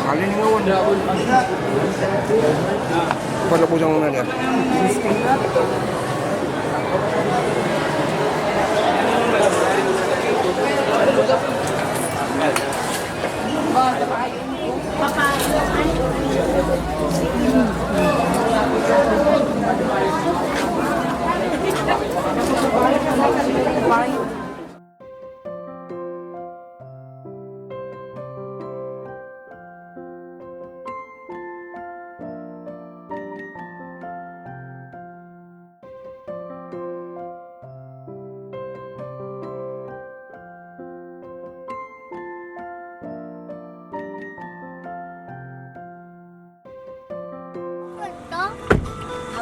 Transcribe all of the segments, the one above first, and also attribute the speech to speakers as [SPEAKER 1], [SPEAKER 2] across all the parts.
[SPEAKER 1] Alin nga wala. Pala po sa mga nila.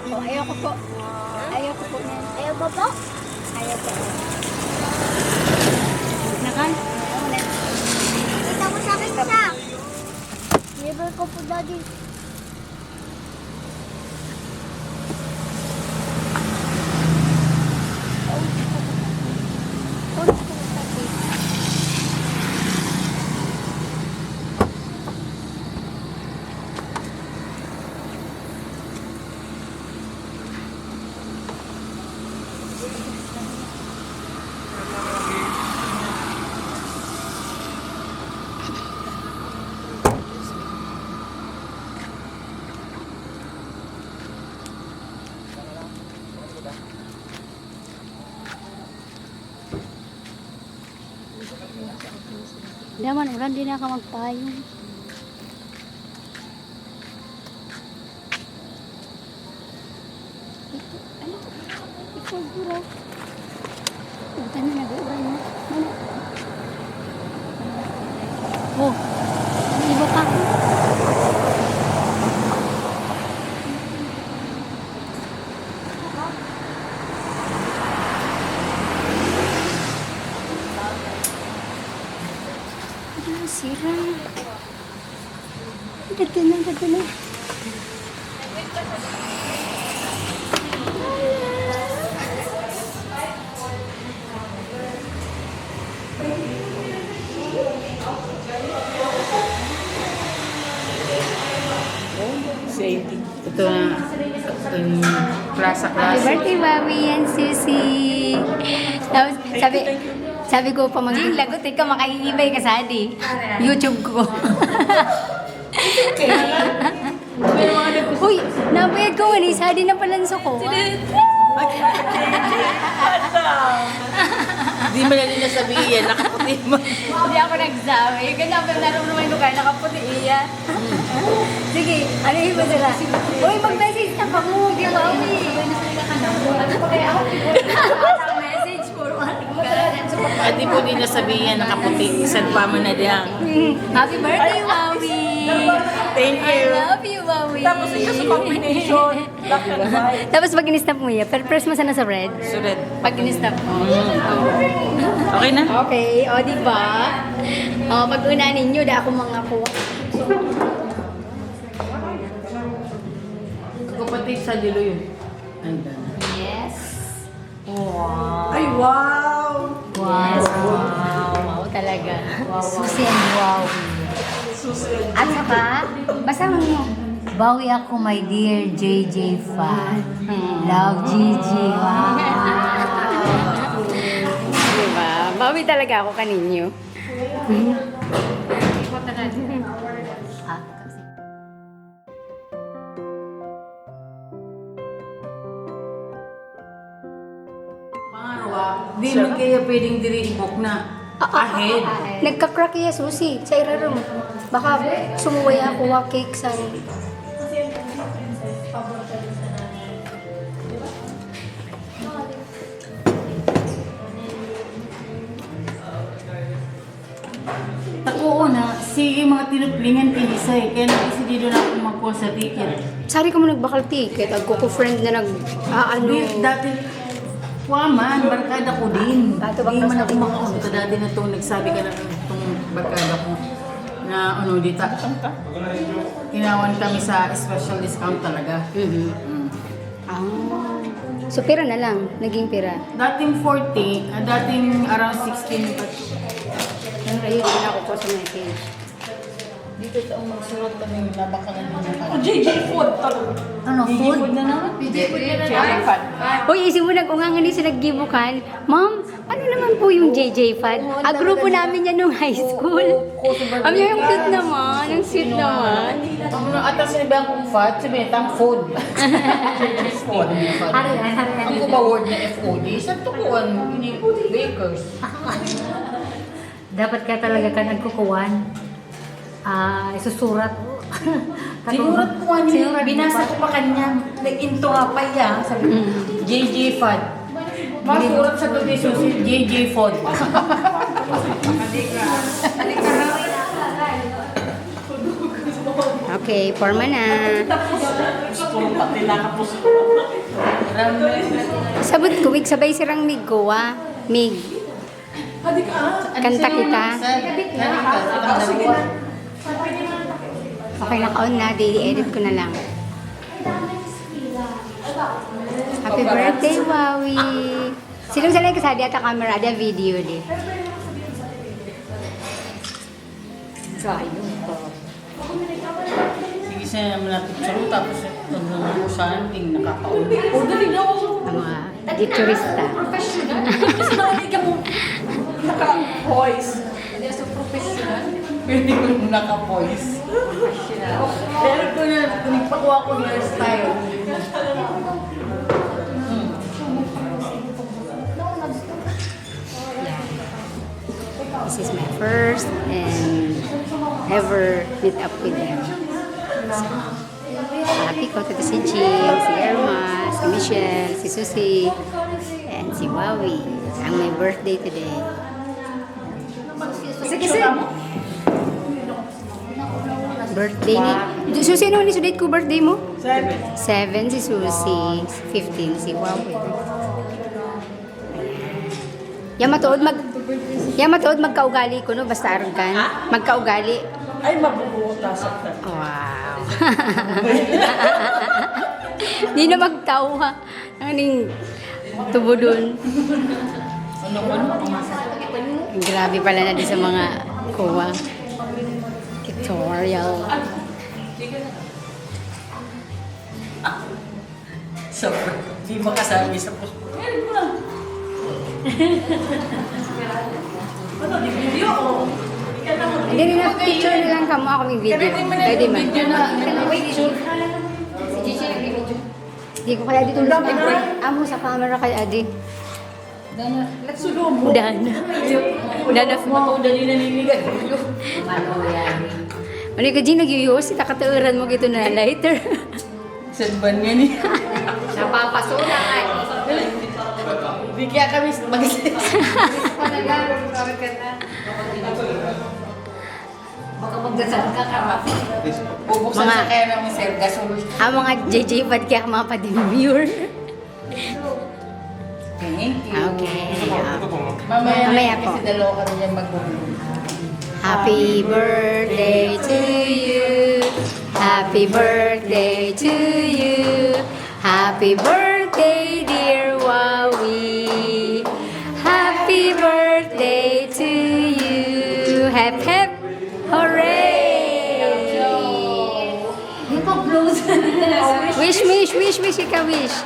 [SPEAKER 2] Ako, ayoko po. Ayoko po na. Ayaw mo po? Ayaw po. Nakan? Kita mo sa akin sa. Never ko po, Daddy. Daman, ulan din ako magpayong. Ano? Ikaw dura. Utan na nag-ulan mo. Mana? Oh, iba pa. Sira. Dito na, dito na.
[SPEAKER 3] Safety. Ito na klasa.
[SPEAKER 2] Happy birthday, Mami and Sissy. Tapos, sabi ko pa maging lagot, ikaw makaiibay ka sa adi. YouTube ko. Uy, nabayad ko nga sa adi na palanso ko.
[SPEAKER 3] Hindi mo na din nasabihin, nakaputi mo.
[SPEAKER 2] Hindi ako nagsabi. Yung ganda pa naroon ko kaya nakaputi iya. Sige, ano yung ba sila? Uy, mag-message na pa mo. Di ba, Mami? Ano pa kaya ako? Message for one.
[SPEAKER 3] Hindi po din nasabihin, nakaputi. Isang pa mo na diyang.
[SPEAKER 2] Happy birthday, Mami!
[SPEAKER 3] Thank
[SPEAKER 2] I
[SPEAKER 3] you.
[SPEAKER 2] love you, Mami!
[SPEAKER 3] Tapos ito sa combination. Black and white.
[SPEAKER 2] Tapos pag in-snap mo yan, pero press mo sana sa red.
[SPEAKER 3] Sulit.
[SPEAKER 2] Pag in-snap mo.
[SPEAKER 3] Okay na?
[SPEAKER 2] Okay, o diba? O, pag-una ninyo, da ako mga kuha.
[SPEAKER 3] Kapatid sa dilo yun. Andan.
[SPEAKER 2] Yes.
[SPEAKER 3] Wow. Ay, wow!
[SPEAKER 2] Yes. Wow talaga. Wow. Susi and wow. At saka, basta mo, bawi ako, my dear JJ fan. Love Gigi. Wow. Diba? Bawi talaga ako kaninyo.
[SPEAKER 3] Pangarawa, di man kaya pwedeng diri i-book na. Ahead.
[SPEAKER 2] Nagka-crack iya susi sa irarom. Baka sumuway ako wa cake sa
[SPEAKER 3] Oo na, sige mga tinuplingan kinisay. Kaya nag-isi dito na ako magkuha sa ticket.
[SPEAKER 2] Sari ko mo nagbakal ticket. Agko ko friend na
[SPEAKER 3] Hindi, dati, man, barkada ko din.
[SPEAKER 2] Bato bang
[SPEAKER 3] Hindi man
[SPEAKER 2] nasabi
[SPEAKER 3] ako
[SPEAKER 2] mo?
[SPEAKER 3] makaunta dati na itong nagsabi ka na itong barkada ko. Na ano, dita. Inawan kami sa special discount talaga.
[SPEAKER 2] Ah. So, pera na lang. Naging pera.
[SPEAKER 3] Dating 40, dating around 16. But
[SPEAKER 2] Ang rayo, wala ko po sa message.
[SPEAKER 3] dito sa magsulat kami nabakangan niya.
[SPEAKER 4] JJ Food talaga.
[SPEAKER 2] Ano, food?
[SPEAKER 3] na naman.
[SPEAKER 4] JJ Food.
[SPEAKER 2] Uy, isip mo nag-ungang si naggibukan. Ma'am, ano naman po yung JJ Fad? Grupo namin yan nung high school. Ang yung cute naman. Ang sweet naman.
[SPEAKER 3] At ang sinabihan kong fat, sabihin, tang food. JJ Food. Ang kumaward na FOD, sa tukuan, bakers.
[SPEAKER 2] Dapat ka talaga ka nagkukuwan. Isusurat.
[SPEAKER 3] Sinurat ko nga niya, binasa ko pa kanya, nag-into nga pa yan, sabi ko, JJ Fad. Masurat sa doon susi, JJ Fod.
[SPEAKER 2] Okay, forma na. Sabot ko, Mig, sabay sirang Mig ko, Mig. Kanta kita. Okay, naka-on na. Edit ko na lang. Happy birthday, Wawi! Sinong sanay ka sa di ata camera? Ada video di. So, ayun to.
[SPEAKER 3] Sige siya malapit sa room, tapos nagmumusan, ting nakakaon. O, dali na ako.
[SPEAKER 2] Ang mga giturista.
[SPEAKER 4] Kasi nakikita ka mo naka-voice. Hindi sa professional.
[SPEAKER 3] Pwede ko nung naka-voice. Pero ko na, nagpakuha ko yung style.
[SPEAKER 2] This is my first and ever meet up with them. So, happy ko to si Jean, si Irma, si Michelle, si Susie, and si Wawi. Ang may birthday today. Sige, sige. Birthday ni... Susie, ano ni sudate ko birthday mo? 7 si Susie, 15 si Wawi. Yan matuod magkaugali ko no, basta aron kan. Magkaugali.
[SPEAKER 4] Ay, mabubutas.
[SPEAKER 2] Wow. Di na magtawa. Ang tubo dun. Grabe pala na di sa mga kuwa. Tutorial.
[SPEAKER 3] So, di makasabi sa post.
[SPEAKER 4] Ano, di video o?
[SPEAKER 2] Hindi rin na picture na lang kamo ako may video. Pwede man. Hindi ko kaya dito lang. Amo sa camera kay Adi.
[SPEAKER 3] Dana.
[SPEAKER 2] Dana. Dana.
[SPEAKER 3] Matuod dali naninigan.
[SPEAKER 2] Ano ka G, nag-uyos? Kakatuuran mo gito na lighter.
[SPEAKER 3] Sadban nga niya.
[SPEAKER 2] Napapasunan.
[SPEAKER 3] Di kaya kami mag-isip.
[SPEAKER 2] Baka magdasal ka ka.
[SPEAKER 3] Bubuksan
[SPEAKER 2] Mga-
[SPEAKER 3] sa kaya namin sir, gasol.
[SPEAKER 2] Ang mga JJ Pad kaya mga pa-demure.
[SPEAKER 3] Thank you.
[SPEAKER 2] Okay.
[SPEAKER 3] Mamaya
[SPEAKER 2] Mamaya
[SPEAKER 3] na
[SPEAKER 2] po.
[SPEAKER 3] kasi dalawa kami dyan mag-uwi.
[SPEAKER 2] Happy birthday to you. Happy birthday to you. Happy birthday, dear Wawi. Happy birthday to you. Hep hep. Hooray! Wish, ikaw wish.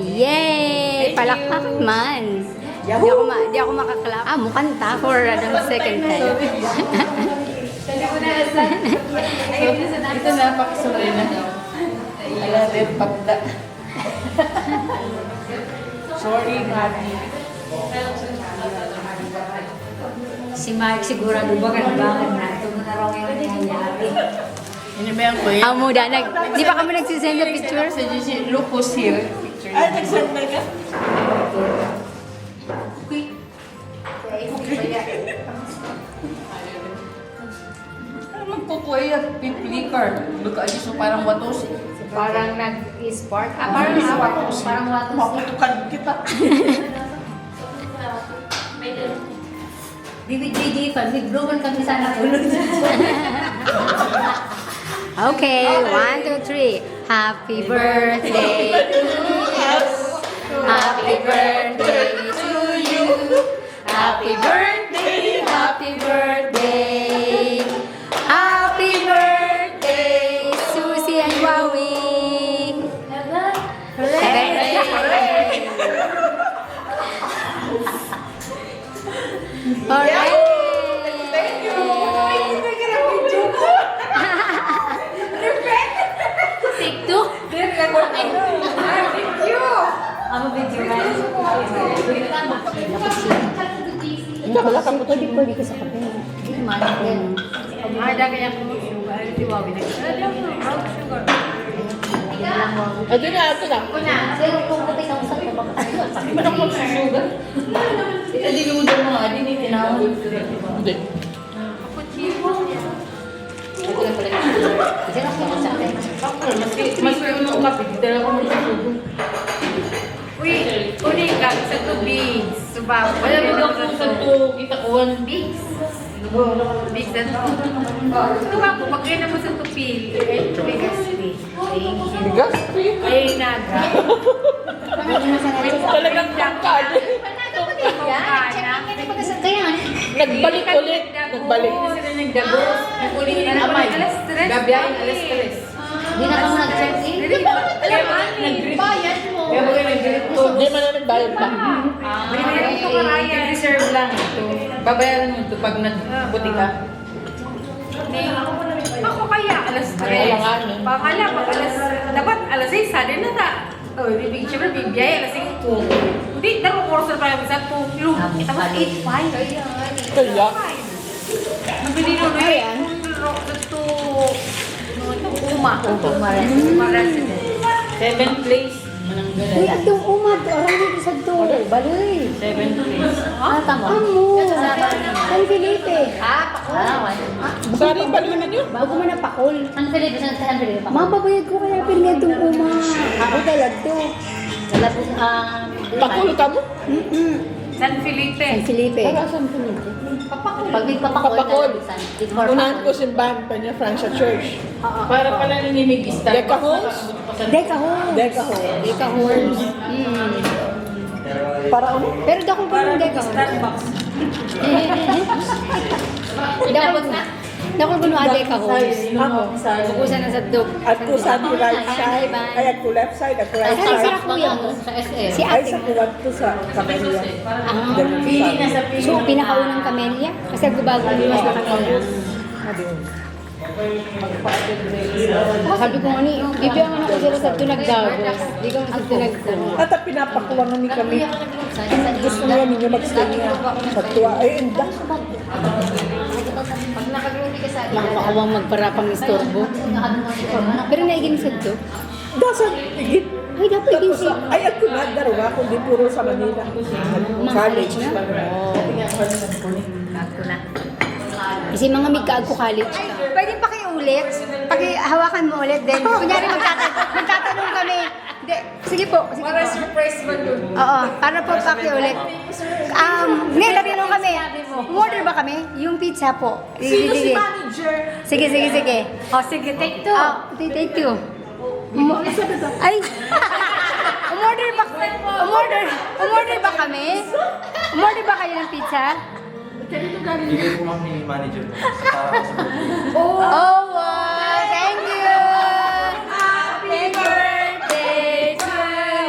[SPEAKER 2] Yay! Palakpakan man. Di ako makaklap. Mukanta for second time.
[SPEAKER 3] Ito na, pakisuloy na. Wala din pagda. Sorry, Mati.
[SPEAKER 2] Si Mike sigurado ba bangan na. Ito mo na raw yung nangyayari.
[SPEAKER 3] Inabayan ko yun.
[SPEAKER 2] Amo da di pa kami nagsisend na picture?
[SPEAKER 3] Sa GC, Lupus here. Picture.
[SPEAKER 4] Ay, nag-send na ka?
[SPEAKER 3] Ano magpupuay at piplikar? Look at so parang watos.
[SPEAKER 2] Parang nag-sport. Parang watos. Parang watos.
[SPEAKER 4] Makutukan kita.
[SPEAKER 2] DJ fan, may blowan kami sana tulog. Okay, 1, 2, 3. Happy birthday to us. Happy birthday to you. Happy birthday, happy birthday. Happy birthday, Susie and Wowie. Alright. Thank you. Take two. Ang video man. Pwede ko sa kape.
[SPEAKER 3] Ada kaya ko sugar. Di ba brown sugar.
[SPEAKER 4] Ito na, ito na.
[SPEAKER 2] Sa'yo kung kape ka usap ko baka.
[SPEAKER 3] Ano ko sugar? Hindi ko mo doon mga adin ni tinawag.
[SPEAKER 4] Hindi.
[SPEAKER 2] Kasi ako sa akin.
[SPEAKER 3] Mas kayo nung kape, di talaga ako magsusugo. Uy, uli ka sa tubig. Subabo. Wala mo lang kung sa to kita kuhan. Bigs. Bigs na to. Ito ba po, pag mo sa tupil. Bigas.
[SPEAKER 4] Bigas?
[SPEAKER 3] Ay, naga. Talagang pangkad.
[SPEAKER 4] Nagbalik ulit. Nagbalik.
[SPEAKER 3] Sila nagdagos. Nagulihin na amay. Gabiyahin, alas 3.
[SPEAKER 2] Hindi na kamo nag-check-in.
[SPEAKER 3] Bayad mo. Kaya mo kayo nag-grip to.
[SPEAKER 4] Hindi man na nagbayad pa.
[SPEAKER 3] Reserve lang ito. Babayaran mo ito pag nagputi ka. Ako kaya alas 3.
[SPEAKER 4] Alanganin.
[SPEAKER 3] Pangala, pag dapat alas 6, sadin na ta. Oh, ibig siyempre bibiyay alas 5. Hindi, darong kurso pa yung isa 2. Tapos 8, 5.
[SPEAKER 4] Kaya.
[SPEAKER 3] Nabili mo na yan. Uma resident. 7th place.
[SPEAKER 2] Uy, atong umad. Orang dito sa to. Baloy.
[SPEAKER 3] 7th place.
[SPEAKER 2] Ah, tama. Amo. San Felipe.
[SPEAKER 4] Sari ba naman yun?
[SPEAKER 2] Bago mo na pakol.
[SPEAKER 3] San Felipe, San Felipe.
[SPEAKER 2] Mababayad ko kaya pinili itong uma. Ako dalag to.
[SPEAKER 4] Pakul ka mo?
[SPEAKER 3] San Felipe.
[SPEAKER 2] San Felipe.
[SPEAKER 4] Para saan po nito?
[SPEAKER 2] Pag may papakol.
[SPEAKER 4] Papakol. Unahan ko simbahan pa niya, Francia Church.
[SPEAKER 3] Para pala ninimig Starbucks.
[SPEAKER 4] Deca Halls?
[SPEAKER 2] Deka Halls.
[SPEAKER 4] Deca Halls.
[SPEAKER 2] Deka Halls.
[SPEAKER 4] Para ano?
[SPEAKER 2] Pero dako ko yung Deka Halls.
[SPEAKER 3] Starbucks.
[SPEAKER 2] Dako ko yung Deka Halls.
[SPEAKER 4] Ako.
[SPEAKER 2] Bukusan na sa dog.
[SPEAKER 4] At ko sa ato right side. Ay, at ko left side. At ko right
[SPEAKER 2] Saan
[SPEAKER 4] side.
[SPEAKER 2] sila kuya mo?
[SPEAKER 3] Sa SM.
[SPEAKER 2] Si
[SPEAKER 4] Ay,
[SPEAKER 2] ate.
[SPEAKER 4] sa kuwan ko sa Camellia.
[SPEAKER 3] Pili na sa pili.
[SPEAKER 2] So, pinakaunang kamelya? Kasi gubago yung mas nakamelya. Sabi ko nga ni, bibiyang ako sila sa tunag-dagos. Di ko sa tunag-dagos.
[SPEAKER 4] At pinapakuha nga ni kami. Gusto niya ninyo mag-stay niya. Sa tuwa. Ay, inda.
[SPEAKER 2] Pag nakagruti ka sa atin, nakakawang magparapang istorbo. Pero naigin sa to.
[SPEAKER 4] Dasa, igit.
[SPEAKER 2] Ay, dapat igin siya.
[SPEAKER 4] Ay, at kunadaro nga, kundi puro sa Manila. College na.
[SPEAKER 2] Kasi mga may kaag ko college ka. Pwede pakiulit. Pakihawakan mo ulit din. Kunyari magtatanong kami. Hindi. Sige po. Sige
[SPEAKER 3] Para
[SPEAKER 2] po.
[SPEAKER 3] surprise man doon.
[SPEAKER 2] Oo. Para po pakiulit. Ngayon, tatanong kami. Order ba kami? Yung pizza po.
[SPEAKER 3] Sino si
[SPEAKER 2] Sige.
[SPEAKER 3] manager?
[SPEAKER 2] Sige, sige, sige.
[SPEAKER 3] Sige, take two.
[SPEAKER 2] Take two. Ay! Umorder ba kami? Umorder ba kayo ng pizza?
[SPEAKER 5] Bigay ko ma'am ni manager mo.
[SPEAKER 2] Oh, wow! Thank you! Happy birthday to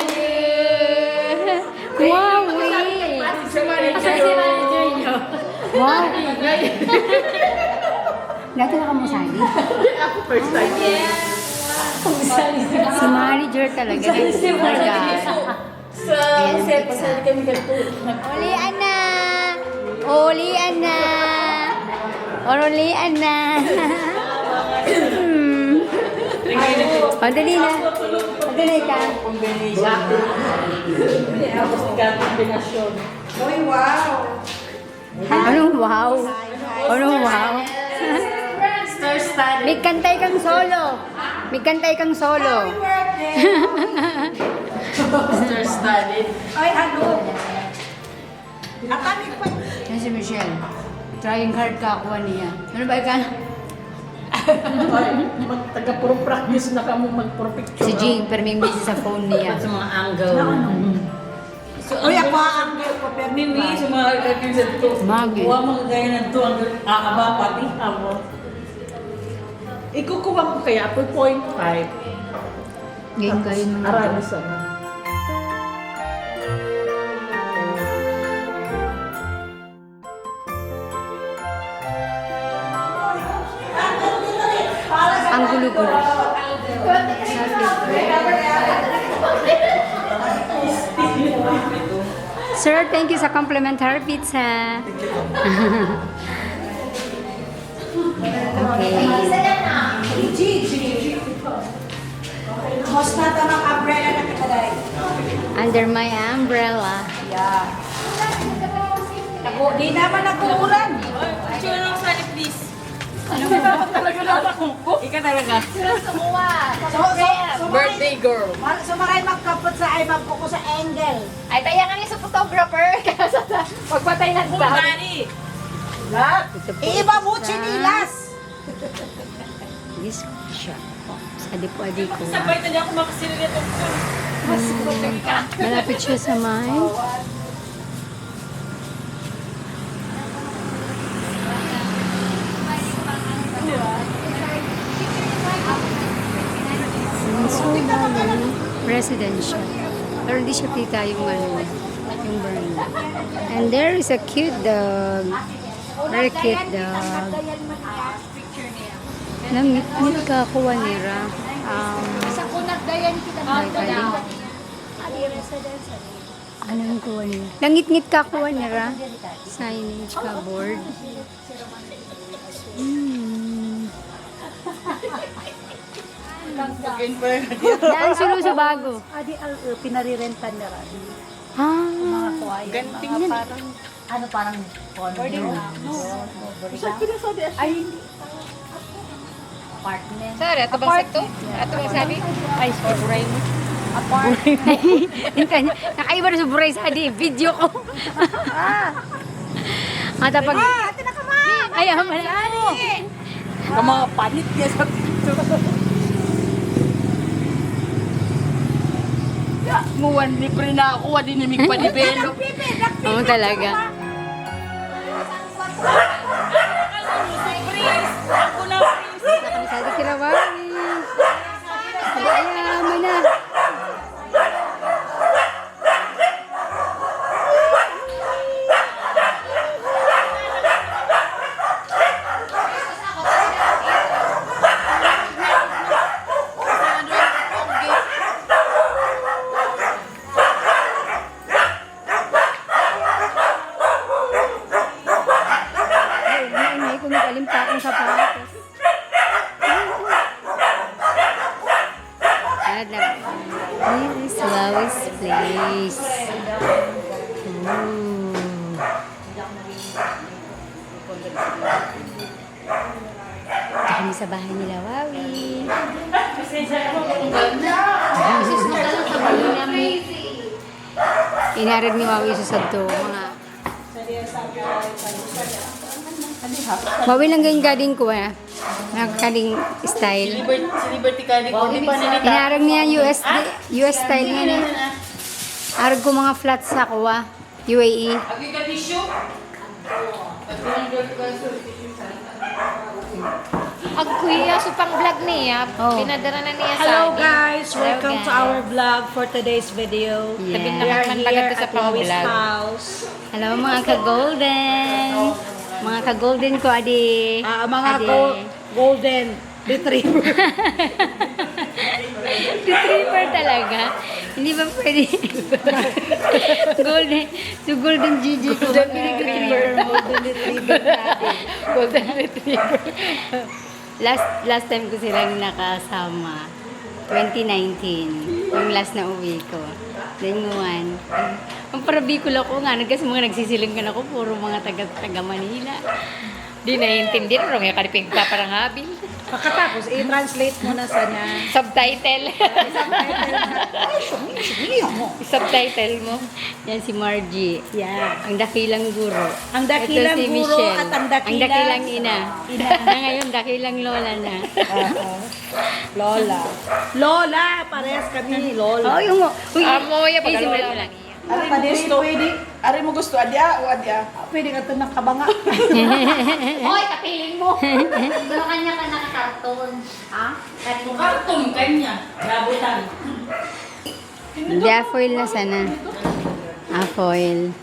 [SPEAKER 2] you! Wow, wait!
[SPEAKER 3] Si manager niyo.
[SPEAKER 2] Wow! Dati nakamusali?
[SPEAKER 4] Ako first time.
[SPEAKER 2] Si manager talaga.
[SPEAKER 3] Sa set, pasali kami ganito.
[SPEAKER 2] Ulian na! Ulian na! Ulian na! O, dali na. Dali ka.
[SPEAKER 3] Tapos nagka-combinasyon.
[SPEAKER 2] Anong wow? Anong wow?
[SPEAKER 3] Star study.
[SPEAKER 2] May kantay kang solo. May kantay kang solo.
[SPEAKER 3] Star study.
[SPEAKER 4] Ay, ano? Akali pa.
[SPEAKER 2] Yan si Michelle. Trying hard ka kuha niya. Ano ba ka?
[SPEAKER 4] Ay, taga-puro practice na kamo mag-picture.
[SPEAKER 2] Si Jing, pero may busy sa phone niya.
[SPEAKER 3] Sa mga angle.
[SPEAKER 4] Uy, ako ang ko pero
[SPEAKER 3] Mimi, sa mga reviews ito.
[SPEAKER 2] Magi.
[SPEAKER 3] Kuha mga gaya ng to, ang kakaba pati.
[SPEAKER 4] amo. Ikukuha ko kaya 2.5.
[SPEAKER 2] Game kayo naman.
[SPEAKER 4] Aramis ano.
[SPEAKER 2] Ang gulo-gulo. Sir, thank you sa complimentary pizza. Okay.
[SPEAKER 4] Mas na tamang umbrella na katalay.
[SPEAKER 2] Under my umbrella.
[SPEAKER 4] Di naman nag-uulan.
[SPEAKER 3] Picture lang sa please.
[SPEAKER 4] Talaga na ako.
[SPEAKER 3] Ika talaga.
[SPEAKER 4] So,
[SPEAKER 3] Birthday girl.
[SPEAKER 4] Sumakay magkapot sa ay magkuko sa angle.
[SPEAKER 2] Ay, taya ka niya sa photographer. Pagpatay ng tao.
[SPEAKER 3] Bumani.
[SPEAKER 4] Lahat. Iiba mo chinilas.
[SPEAKER 2] This siya. Sa dipo-adi ko.
[SPEAKER 3] Sabay na niya ako makasilin ito.
[SPEAKER 2] Malapit siya sa mine. Residential. Pero hindi siya kita yung ano, yung burn. And there is a cute dog. Very cute dog. Namit ka kuha nira.
[SPEAKER 6] Sa kunat dayan kita
[SPEAKER 2] Ay, kaling. Anong kuha nila? Langit-ngit ka kuha nila. Signage ka board. Daan sulo sa bago.
[SPEAKER 4] Adi pinarirentan na rin.
[SPEAKER 2] Ah,
[SPEAKER 4] Ganting yan. Ano parang boarding ay hindi. Apartment.
[SPEAKER 6] Sir, ito bang sakto? Ito bang sabi?
[SPEAKER 4] Ay, sorry.
[SPEAKER 2] yung kanya. Nakaiba na sa buray sa adi. Video ko. At pag...
[SPEAKER 4] Ate na kama!
[SPEAKER 2] Ay, malano.
[SPEAKER 4] Ang mga panit niya sa picture.
[SPEAKER 3] Muwan ni pre na ako, wadi ni mig panibelo.
[SPEAKER 2] Oo talaga.
[SPEAKER 3] Ako na
[SPEAKER 2] Sabi kirawari. Kaya mo na. May kumagalim pa akong sapatos. This is Lois Place. Ooh. Ito kami sa bahay nila, Wawi. Inarid ni Wawi sa sadto. Mga Wawi lang ganyan gading ko ah. Nagkaling style.
[SPEAKER 3] Si Liberty Kali ko, di pa nilita.
[SPEAKER 2] Inarag niya US style nga ni. Arag ko mga flats sa kuha. UAE.
[SPEAKER 3] Agi ka tissue?
[SPEAKER 6] Ang kuya, supang vlog niya.
[SPEAKER 2] Oh.
[SPEAKER 6] Pinadala na niya sa
[SPEAKER 4] Hello
[SPEAKER 6] akin.
[SPEAKER 4] guys,
[SPEAKER 2] Hello,
[SPEAKER 4] welcome to
[SPEAKER 2] guys.
[SPEAKER 4] our vlog for today's video.
[SPEAKER 2] Yeah.
[SPEAKER 4] We are
[SPEAKER 6] Naman
[SPEAKER 4] here
[SPEAKER 6] pagdating sa
[SPEAKER 4] at Wawi's
[SPEAKER 6] pang-vlog.
[SPEAKER 4] house.
[SPEAKER 2] Hello mga ka-golden. Mga ka-golden ko, adi.
[SPEAKER 4] Mga
[SPEAKER 2] Adi.
[SPEAKER 4] golden retriever.
[SPEAKER 2] Retriever talaga. Hindi ba pwede? golden. So golden Gigi ko.
[SPEAKER 4] Golden retriever. Golden retriever natin.
[SPEAKER 2] Golden retriever. Last time ko silang nakasama. 2019. Yung last na uwi ko. Then one. Ang parabikul ako nga. Kasi mga nagsisilingan ako. Puro mga taga Manila. Di naiintindi. Pero may kalipig pa parang habil.
[SPEAKER 4] Pagkatapos, i-translate mo na sana.
[SPEAKER 6] Subtitle.
[SPEAKER 4] Ay, sumiya mo.
[SPEAKER 6] Subtitle mo.
[SPEAKER 2] Yan si Margie.
[SPEAKER 4] Yan.
[SPEAKER 2] Ang dakilang guro.
[SPEAKER 4] Ang dakilang
[SPEAKER 2] Ito si
[SPEAKER 4] guro
[SPEAKER 2] Michelle.
[SPEAKER 4] at ang dakilang...
[SPEAKER 2] Ang dakilang ina.
[SPEAKER 4] Ina.
[SPEAKER 2] Na ngayon, dakilang lola na.
[SPEAKER 4] Oo. Lola. Lola, parehas kami. Lola.
[SPEAKER 2] Oh, yung mo. Uy,
[SPEAKER 6] Amoy,
[SPEAKER 2] ay, simple
[SPEAKER 6] pagkalola.
[SPEAKER 2] mo lang.
[SPEAKER 4] Ari mo gusto, ari mo gusto, adya o adya? Pwede ka ito ng kabanga.
[SPEAKER 6] Hoy, kapiling mo.
[SPEAKER 2] Pero kanya ka nakakarton. Ha?
[SPEAKER 3] Karton kanya. Gabutan.
[SPEAKER 2] Hindi, foil na sana. Foil.